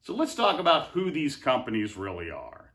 So let's talk about who these companies really are.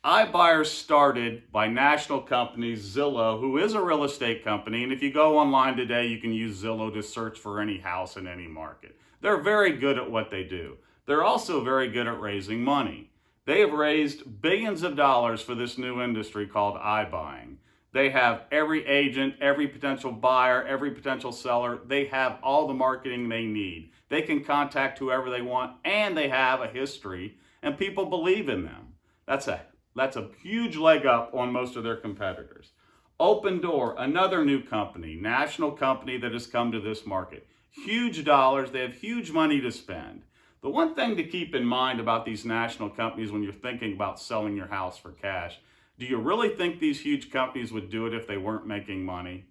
iBuyers started by national company Zillow, who is a real estate company. And if you go online today, you can use Zillow to search for any house in any market. They're very good at what they do. They're also very good at raising money. They have raised billions of dollars for this new industry called iBuying. They have every agent, every potential buyer, every potential seller. They have all the marketing they need. They can contact whoever they want, and they have a history, and people believe in them. That's a huge leg up on most of their competitors. Open Door, another new company, national company that has come to this market. Huge dollars, they have huge money to spend. The one thing to keep in mind about these national companies when you're thinking about selling your house for cash, do you really think these huge companies would do it if they weren't making money?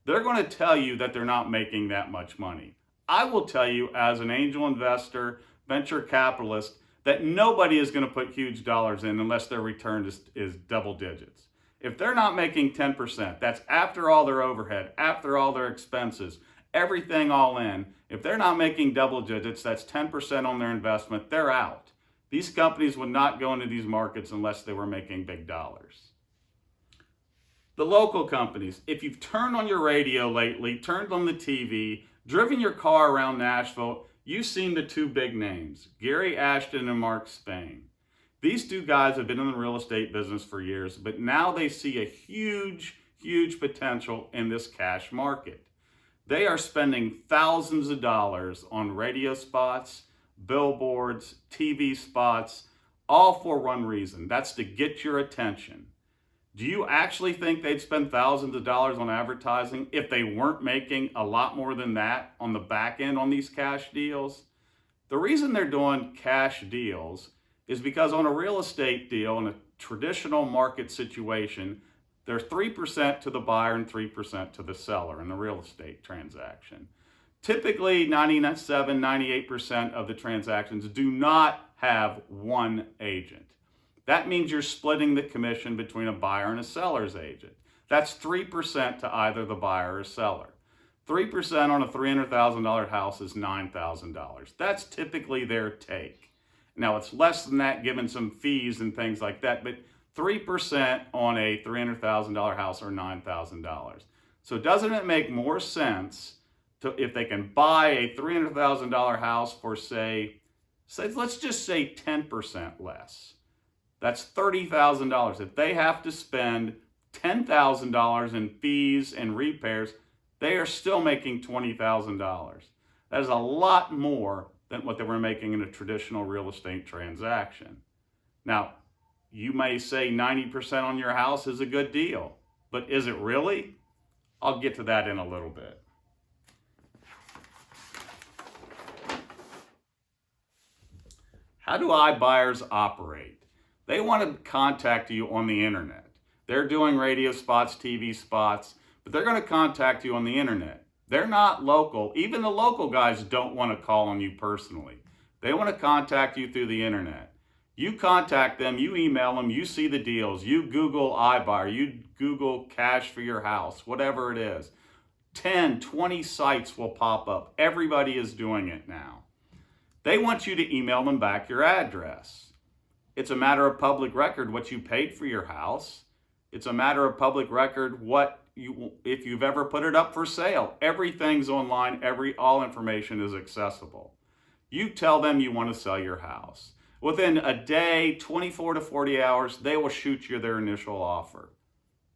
They're going to tell you that they're not making that much money. I will tell you as an angel investor, venture capitalist, that nobody is going to put huge dollars in unless their return is double digits. If they're not making 10%, that's after all their overhead, after all their expenses, everything all in. If they're not making double digits, that's 10% on their investment, they're out. These companies would not go into these markets unless they were making big dollars. The local companies, if you've turned on your radio lately, turned on the TV, driven your car around Nashville, you've seen the two big names, Gary Ashton and Mark Spain. These two guys have been in the real estate business for years, but now they see a huge, huge potential in this cash market. They are spending thousands of dollars on radio spots, billboards, TV spots, all for one reason. That's to get your attention. Do you actually think they'd spend thousands of dollars on advertising if they weren't making a lot more than that on the back end on these cash deals? The reason they're doing cash deals is because on a real estate deal, in a traditional market situation, there's 3% to the buyer and 3% to the seller in the real estate transaction. Typically, 97, 98% of the transactions do not have one agent. That means you're splitting the commission between a buyer and a seller's agent. That's 3% to either the buyer or seller. 3% on a $300,000 house is $9,000. That's typically their take. Now, it's less than that given some fees and things like that, but 3% on a $300,000 house are $9,000. So doesn't it make more sense if they can buy a $300,000 house for say, let's just say 10% less. That's $30,000. If they have to spend $10,000 in fees and repairs, they are still making $20,000. That is a lot more than what they were making in a traditional real estate transaction. Now, you may say 90% on your house is a good deal, but is it really? I'll get to that in a little bit. How do iBuyers operate? They want to contact you on the internet. They're doing radio spots, TV spots, but they're going to contact you on the internet. They're not local. Even the local guys don't want to call on you personally. They want to contact you through the internet. You contact them, you email them, you see the deals, you Google iBuyer, you Google cash for your house, whatever it is. 10, 20 sites will pop up. Everybody is doing it now. They want you to email them back your address. It's a matter of public record what you paid for your house. It's a matter of public record if you've ever put it up for sale. Everything's online, all information is accessible. You tell them you want to sell your house. Within a day, 24 to 40 hours, they will shoot you their initial offer.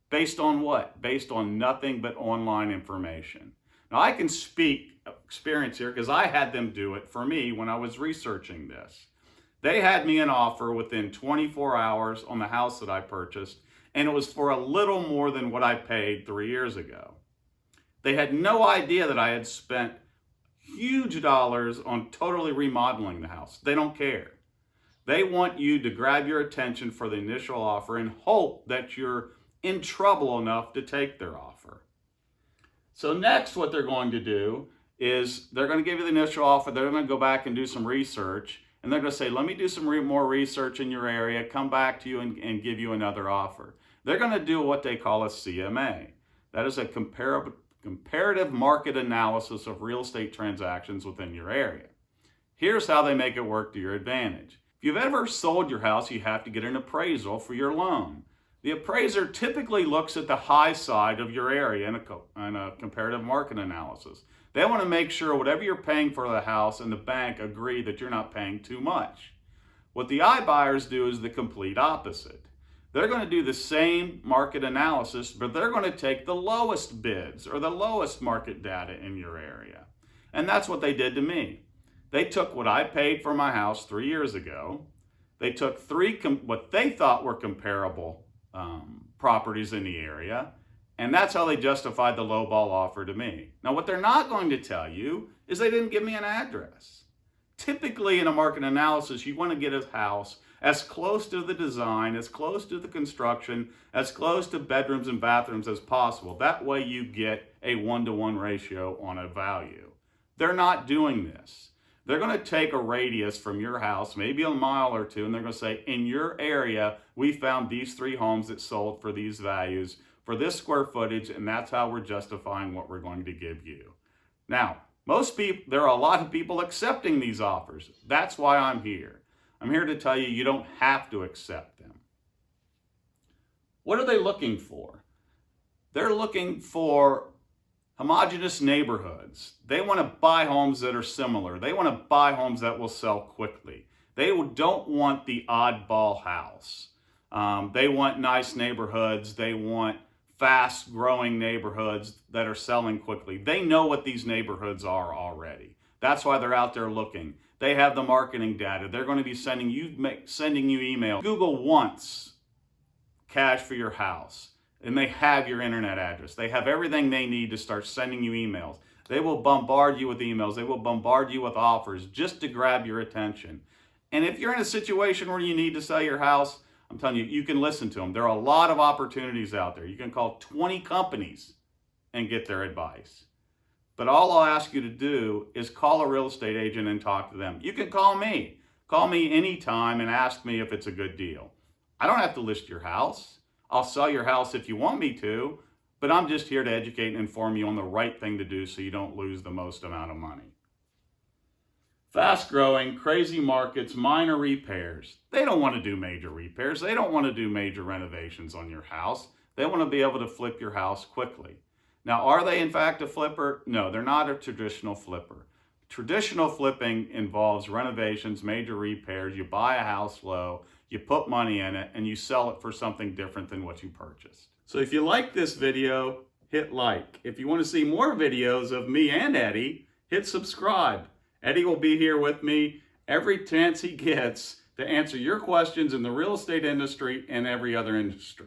Based on what? Based on nothing but online information. Now, I can speak experience here because I had them do it for me when I was researching this. They had me an offer within 24 hours on the house that I purchased, and it was for a little more than what I paid 3 years ago. They had no idea that I had spent huge dollars on totally remodeling the house. They don't care. They want you to grab your attention for the initial offer and hope that you're in trouble enough to take their offer. So next, what they're going to do is they're going to give you the initial offer. They're going to go back and do some research, and they're going to say, let me do some more research in your area, come back to you and give you another offer. They're going to do what they call a CMA. That is a comparative market analysis of real estate transactions within your area. Here's how they make it work to your advantage. If you've ever sold your house, you have to get an appraisal for your loan. The appraiser typically looks at the high side of your area in a comparative market analysis. They want to make sure whatever you're paying for the house and the bank agree that you're not paying too much. What the iBuyers do is the complete opposite. They're going to do the same market analysis, but they're going to take the lowest bids or the lowest market data in your area. And that's what they did to me. They took what I paid for my house 3 years ago. They took what they thought were comparable properties in the area, and that's how they justified the lowball offer to me. Now, what they're not going to tell you is they didn't give me an address. Typically, in a market analysis, you want to get a house as close to the design, as close to the construction, as close to bedrooms and bathrooms as possible. That way you get a 1-to-1 ratio on a value. They're not doing this. They're going to take a radius from your house, maybe a mile or two, and they're going to say, in your area, we found these 3 homes that sold for these values, for this square footage, and that's how we're justifying what we're going to give you. Now, there are a lot of people accepting these offers. That's why I'm here. I'm here to tell you, you don't have to accept them. What are they looking for? They're looking for homogeneous neighborhoods. They want to buy homes that are similar. They want to buy homes that will sell quickly. They don't want the oddball house. They want nice neighborhoods. They want fast-growing neighborhoods that are selling quickly. They know what these neighborhoods are already. That's why they're out there looking. They have the marketing data. They're going to be sending you emails. Google wants cash for your house, and they have your internet address. They have everything they need to start sending you emails. They will bombard you with emails. They will bombard you with offers just to grab your attention. And if you're in a situation where you need to sell your house, I'm telling you, you can listen to them. There are a lot of opportunities out there. You can call 20 companies and get their advice. But all I'll ask you to do is call a real estate agent and talk to them. You can call me. Call me anytime and ask me if it's a good deal. I don't have to list your house. I'll sell your house if you want me to, but I'm just here to educate and inform you on the right thing to do so you don't lose the most amount of money. Fast-growing, crazy markets, minor repairs. They don't want to do major repairs. They don't want to do major renovations on your house. They want to be able to flip your house quickly. Now, are they in fact a flipper? No, they're not a traditional flipper. Traditional flipping involves renovations, major repairs. You buy a house low, you put money in it, and you sell it for something different than what you purchased. So if you like this video, hit like. If you want to see more videos of me and Eddie, hit subscribe. Eddie will be here with me every chance he gets to answer your questions in the real estate industry and every other industry.